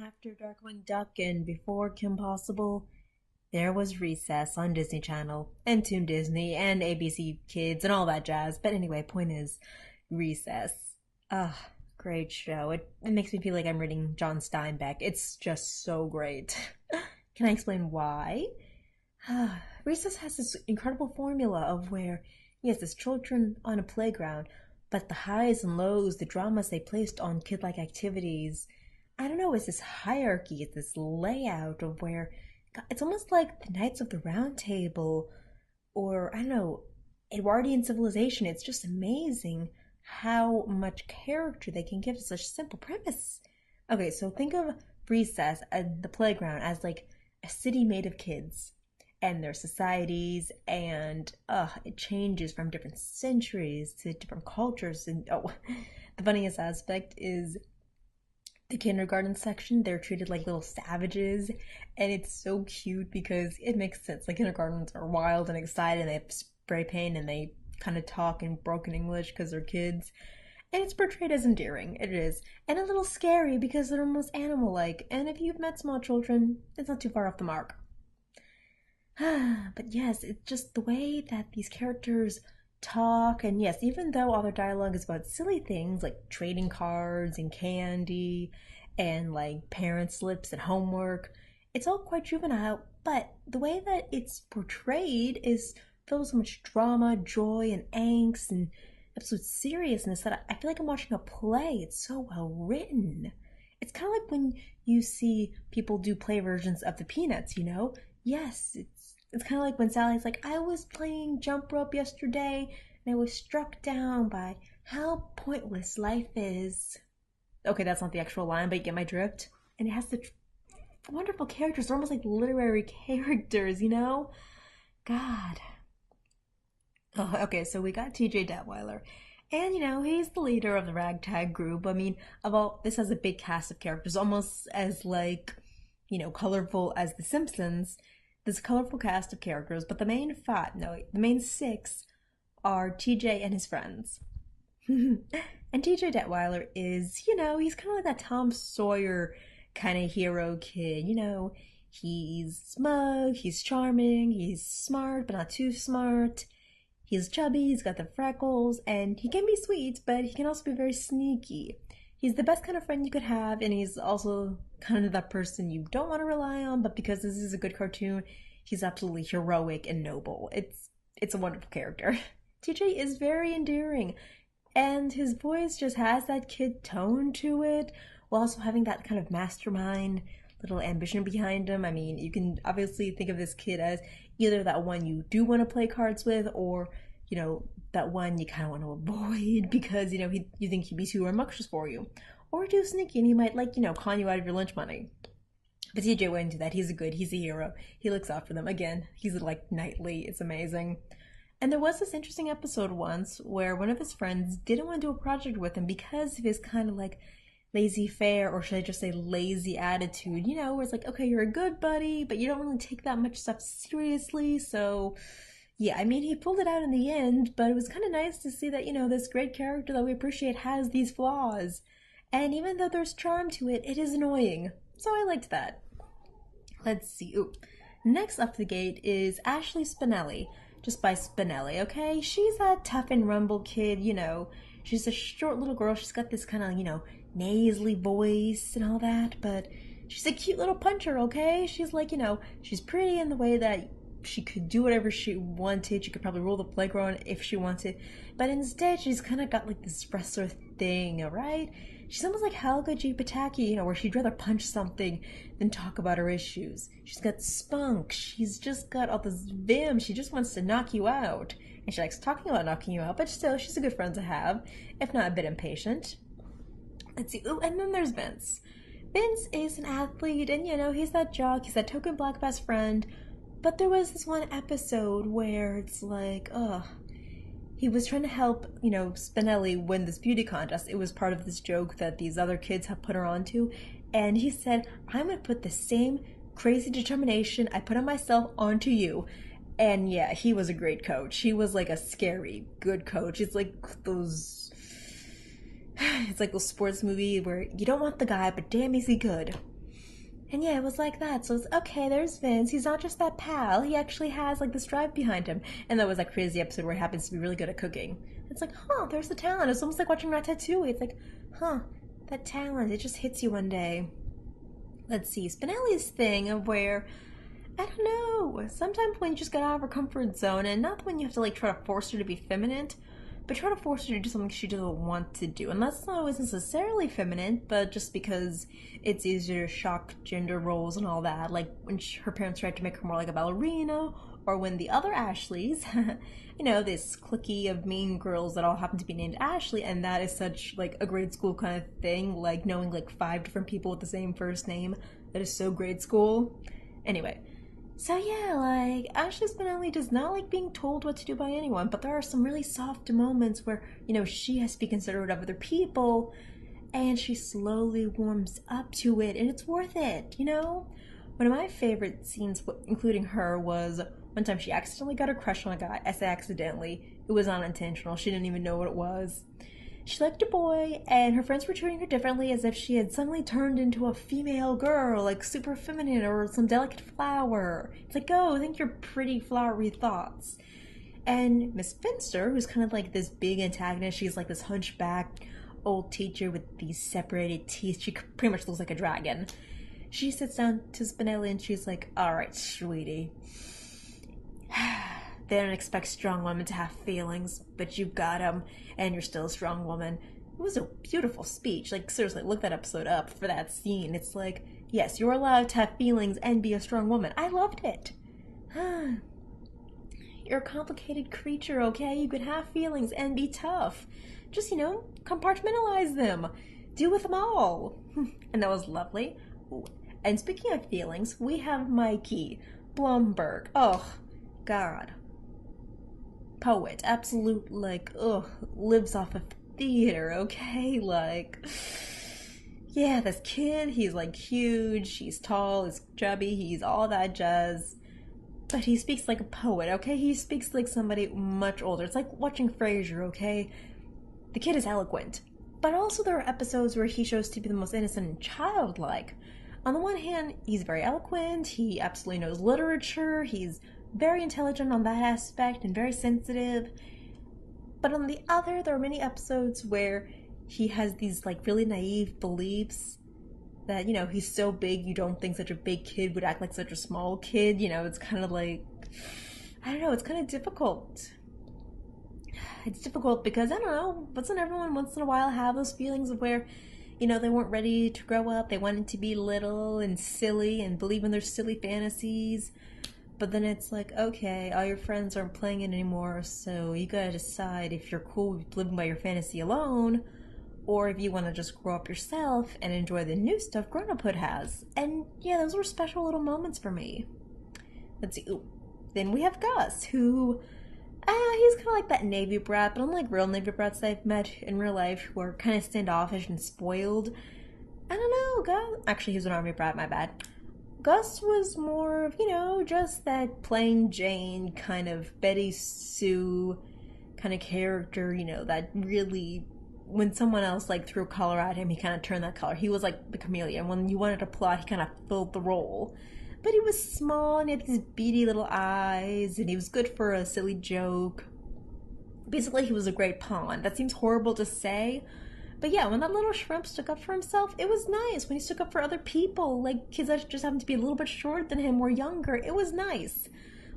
After Darkwing Duck and before Kim Possible, there was Recess on Disney Channel and Toon Disney and ABC Kids and all that jazz. But anyway, point is, Recess. Great show. It makes me feel like I'm reading John Steinbeck. It's just so great. Can I explain why? Recess has this incredible formula of where, yes, it's children on a playground, but the highs and lows, the dramas they placed on kid-like activities, I don't know, it's this hierarchy, it's this layout of where it's almost like the Knights of the Round Table, or I don't know, Edwardian civilization. It's just amazing how much character they can give to such simple premise. Okay, so think of Recess and the playground as like a city made of kids and their societies, and it changes from different centuries to different cultures. And the funniest aspect is the kindergarten section. They're treated like little savages, and it's so cute because it makes sense. Like, kindergartens are wild and excited, and they have spray paint, and they kind of talk in broken English because they're kids, and it's portrayed as endearing. It is, and a little scary because they're almost animal-like, and if you've met small children, it's not too far off the mark. But yes, it's just the way that these characters talk, and yes, even though all their dialogue is about silly things like trading cards and candy and like parent slips and homework, it's all quite juvenile, but the way that it's portrayed is filled with so much drama, joy, and angst and absolute seriousness that I feel like I'm watching a play. It's so well written. It's kind of like when you see people do play versions of the Peanuts, you know? Yes, it's kind of like when Sally's like, I was playing jump rope yesterday and I was struck down by how pointless life is. Okay, that's not the actual line, but you get my drift. And it has the wonderful characters. They're almost like literary characters, you know? God. Oh, okay, so we got TJ Detweiler. And, he's the leader of the ragtag group. I mean, this has a big cast of characters, almost as, like, colorful as The Simpsons. This colorful cast of characters, but the main six are TJ and his friends. And TJ Detweiler is, he's kind of like that Tom Sawyer kind of hero kid. He's smug, he's charming, he's smart, but not too smart. He's chubby, he's got the freckles, and he can be sweet, but he can also be very sneaky. He's the best kind of friend you could have, and he's also kind of that person you don't want to rely on, but because this is a good cartoon, he's absolutely heroic and noble. It's a wonderful character. TJ is very endearing, and his voice just has that kid tone to it, while also having that kind of mastermind little ambition behind him. I mean, you can obviously think of this kid as either that one you do want to play cards with, or that one you kind of want to avoid because you think he'd be too rambunctious for you, or too sneaky, and he might con you out of your lunch money. But TJ wouldn't do that. He's a hero. He looks out for them. Again, he's like knightly. It's amazing. And there was this interesting episode once where one of his friends didn't want to do a project with him because of his kind of like lazy fare, or should I just say lazy attitude, where it's like, okay, you're a good buddy, but you don't really take that much stuff seriously, so yeah, I mean, he pulled it out in the end, but it was kind of nice to see that, this great character that we appreciate has these flaws. And even though there's charm to it, it is annoying. So I liked that. Let's see. Ooh. Next up the gate is Ashley Spinelli. Just by Spinelli, okay? She's that tough and rumble kid, She's a short little girl. She's got this kind of, nasally voice and all that, but she's a cute little puncher, okay? She's like, she's pretty in the way that she could do whatever she wanted. She could probably rule the playground if she wanted, but instead she's kind of got like this wrestler thing, alright? She's almost like Helga G. Pataki, where she'd rather punch something than talk about her issues. She's got spunk. She's just got all this vim. She just wants to knock you out. And she likes talking about knocking you out, but still, she's a good friend to have, if not a bit impatient. Let's see. Ooh, and then there's Vince. Vince is an athlete, and he's that jock, he's that token black best friend. But there was this one episode where it's like, he was trying to help, Spinelli win this beauty contest. It was part of this joke that these other kids have put her onto. And he said, I'm going to put the same crazy determination I put on myself onto you. And yeah, he was a great coach. He was like a scary, good coach. It's like those sports movies where you don't want the guy, but damn is he good. And yeah, it was like that. So it's okay, there's Vince. He's not just that pal. He actually has like this drive behind him. And that was like crazy episode where he happens to be really good at cooking. It's like, huh, there's the talent. It's almost like watching Ratatouille. It's like, huh, that talent. It just hits you one day. Let's see, Spinelli's thing of where I don't know. Sometimes when you just get out of her comfort zone, and not when you have to like try to force her to be feminine, but try to force her to do something she doesn't want to do. And that's not always necessarily feminine, but just because it's easier to shock gender roles and all that. Like when her parents tried to make her more like a ballerina, or when the other Ashleys, this clique of mean girls that all happen to be named Ashley, and that is such like a grade school kind of thing, like knowing like 5 different people with the same first name. That is so grade school. Anyway, so yeah, like, Ashley Spinelli does not like being told what to do by anyone, but there are some really soft moments where, she has to be considerate of other people, and she slowly warms up to it, and it's worth it, One of my favorite scenes, including her, was one time she accidentally got her crush on a guy. I say accidentally. It was unintentional. She didn't even know what it was. She liked a boy, and her friends were treating her differently as if she had suddenly turned into a female girl, like super feminine or some delicate flower. It's like, oh, think your pretty flowery thoughts. And Miss Finster, who's kind of like this big antagonist, she's like this hunchback old teacher with these separated teeth. She pretty much looks like a dragon. She sits down to Spinelli and she's like, all right, sweetie. They don't expect strong women to have feelings, but you got them, and you're still a strong woman. It was a beautiful speech. Like, seriously, look that episode up for that scene. It's like, yes, you're allowed to have feelings and be a strong woman. I loved it. You're a complicated creature, okay? You can have feelings and be tough. Just, compartmentalize them. Deal with them all. And that was lovely. Ooh. And speaking of feelings, we have Mikey Blumberg. Oh, God. Poet, absolute, lives off of theater, okay? Yeah, this kid, he's huge, he's tall, he's chubby, he's all that jazz, but he speaks like a poet, okay? He speaks like somebody much older. It's like watching Frasier, okay? The kid is eloquent, but also there are episodes where he shows to be the most innocent and childlike. On the one hand, he's very eloquent, he absolutely knows literature, he's very intelligent on that aspect and very sensitive, but on the other, there are many episodes where he has these really naive beliefs that he's so big you don't think such a big kid would act like such a small kid. It's kind of like, I don't know, it's kind of difficult. It's difficult because I don't know, doesn't everyone once in a while have those feelings of where they weren't ready to grow up, they wanted to be little and silly and believe in their silly fantasies. But then it's like, okay, all your friends aren't playing it anymore, so you gotta decide if you're cool with living by your fantasy alone, or if you want to just grow up yourself and enjoy the new stuff grown-uphood has. And yeah, those were special little moments for me. Let's see. Ooh. Then we have Gus, who, he's kind of like that Navy brat, but unlike real Navy brats I've met in real life who are kind of standoffish and spoiled, I don't know, Gus, actually he's an Army brat, my bad. Gus was more of, just that plain Jane kind of Betty Sue kind of character, that really, when someone else threw color at him, he kind of turned that color. He was like the chameleon. When you wanted to plot, he kind of filled the role. But he was small and he had these beady little eyes and he was good for a silly joke. Basically, he was a great pawn. That seems horrible to say, but yeah, when that little shrimp stuck up for himself, it was nice. When he stuck up for other people, like kids that just happened to be a little bit shorter than him or younger, it was nice.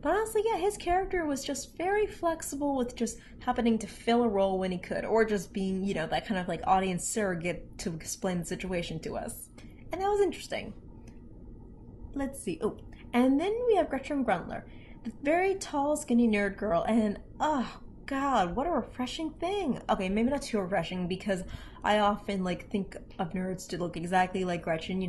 But honestly, yeah, his character was just very flexible with just happening to fill a role when he could, or just being, that kind of audience surrogate to explain the situation to us. And that was interesting. Let's see. Oh, and then we have Gretchen Grundler, the very tall, skinny nerd girl, and oh God, what a refreshing thing. Okay, maybe not too refreshing because I often think of nerds to look exactly like Gretchen,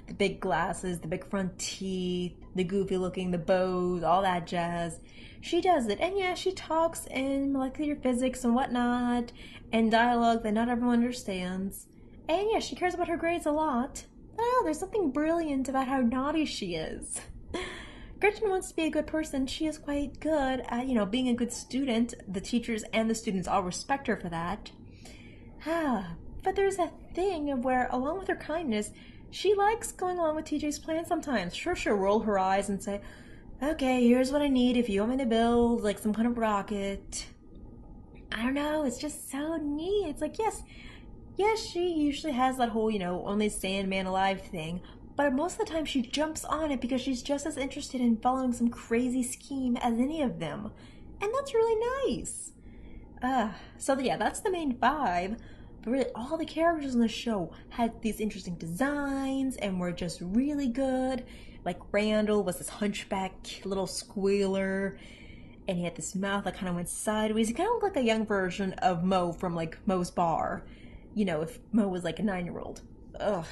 the big glasses, the big front teeth, the goofy looking, the bows, all that jazz. She does it, and yeah, she talks in molecular physics and whatnot, and dialogue that not everyone understands. And yeah, she cares about her grades a lot. Oh, there's something brilliant about how naughty she is. Gretchen wants to be a good person. She is quite good at, being a good student. The teachers and the students all respect her for that. But there's that thing of where, along with her kindness, she likes going along with TJ's plan sometimes. Sure, she'll roll her eyes and say, okay, here's what I need if you want me to build like some kind of rocket. I don't know, it's just so neat. It's like, yes, she usually has that whole, only Sandman alive thing, but most of the time she jumps on it because she's just as interested in following some crazy scheme as any of them. And that's really nice. So yeah, that's the main vibe. But really, all the characters in the show had these interesting designs and were just really good. Like Randall was this hunchback little squealer, and he had this mouth that kind of went sideways. He kind of looked like a young version of Mo from like Mo's Bar. If Mo was like a 9-year-old. Ugh.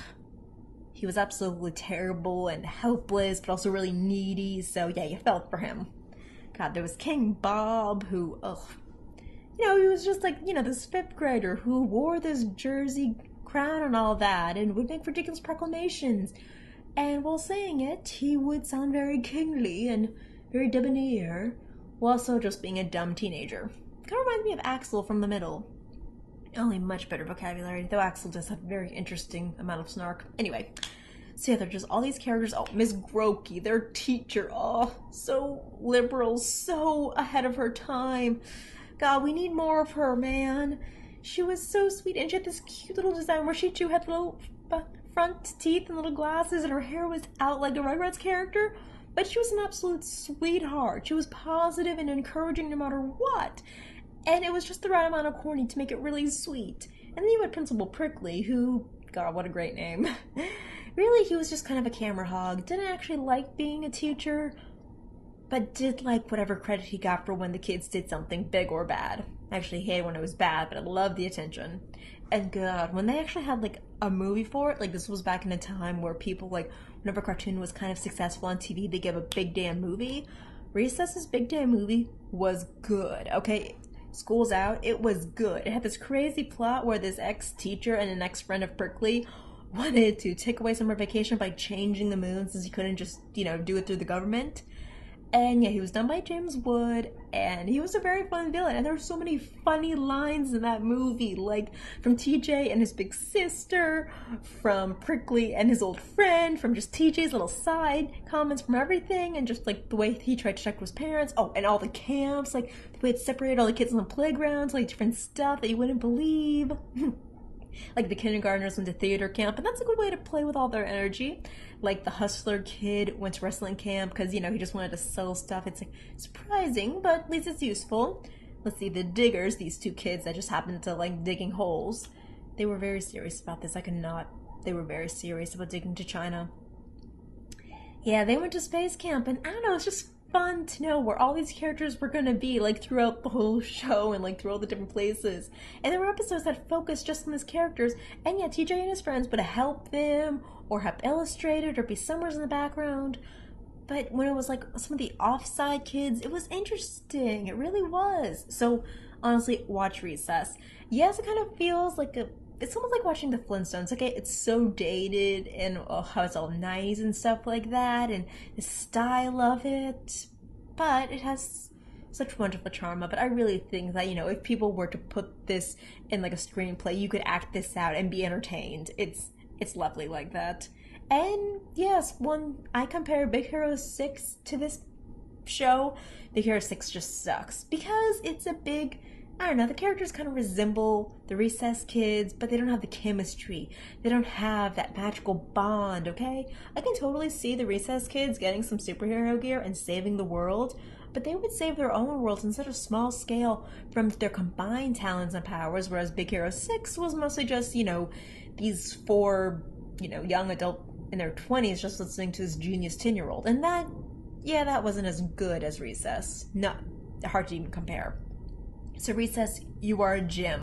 He was absolutely terrible and helpless, but also really needy. So yeah, you felt for him. God, there was King Bob, who, he was just like, this 5th grader who wore this jersey crown and all that and would make ridiculous proclamations. And while saying it, he would sound very kingly and very debonair, while also just being a dumb teenager. Kind of reminds me of Axel from The Middle. Only much better vocabulary, though Axel does have a very interesting amount of snark. Anyway, so yeah, they're just all these characters. Oh, Miss Grokey, their teacher. Oh, so liberal, so ahead of her time. God, we need more of her, man. She was so sweet, and she had this cute little design where she too had little front teeth and little glasses, and her hair was out like a Rugrats character. But she was an absolute sweetheart. She was positive and encouraging no matter what. And it was just the right amount of corny to make it really sweet. And then you had Principal Prickly, who, God, what a great name. Really, he was just kind of a camera hog. Didn't actually like being a teacher, but did like whatever credit he got for when the kids did something big or bad. I actually hated when it was bad, but I loved the attention. And God, when they actually had like a movie for it, like this was back in a time where people like, whenever a cartoon was kind of successful on TV, they gave a big damn movie. Recess's big damn movie was good, okay? School's Out, it was good. It had this crazy plot where this ex-teacher and an ex-friend of Prickly wanted to take away summer vacation by changing the moon since he couldn't just, do it through the government. And yeah, he was done by James Wood, and he was a very fun villain. And there were so many funny lines in that movie, like from TJ and his big sister, from Prickly and his old friend, from just TJ's little side comments from everything, and just like the way he tried to check with his parents. Oh, and all the camps, like the way it separated all the kids on the playgrounds, like different stuff that you wouldn't believe. Like the kindergartners went to theater camp, and that's a good way to play with all their energy. Like the hustler kid went to wrestling camp because, he just wanted to sell stuff. It's like surprising, but at least it's useful. Let's see, the diggers, these 2 kids that just happened to like digging holes. They were very serious about this. They were very serious about digging to China. Yeah, they went to space camp, and I don't know, it's just fun to know where all these characters were going to be, like, throughout the whole show and, like, through all the different places. And there were episodes that focused just on these characters, and yeah, TJ and his friends would help them, or help illustrate it, or be somewhere in the background. But when it was, like, some of the offside kids, it was interesting. It really was. So, honestly, watch Recess. Yes, it kind of feels like it's almost like watching the Flintstones. Okay, it's so dated and how it's all nice and stuff like that, and the style of it, but it has such wonderful charm. But I really think that, if people were to put this in like a screenplay, you could act this out and be entertained. It's lovely like that. And yes, when I compare Big Hero 6 to this show, Big Hero 6 just sucks because it's a big, I don't know, the characters kind of resemble the Recess kids, but they don't have the chemistry. They don't have that magical bond, okay? I can totally see the Recess kids getting some superhero gear and saving the world, but they would save their own worlds in such a small scale from their combined talents and powers, whereas Big Hero 6 was mostly just, these 4, young adult in their 20s just listening to this genius 10-year-old. And that wasn't as good as Recess. No, hard to even compare. So Recess, you are a gem.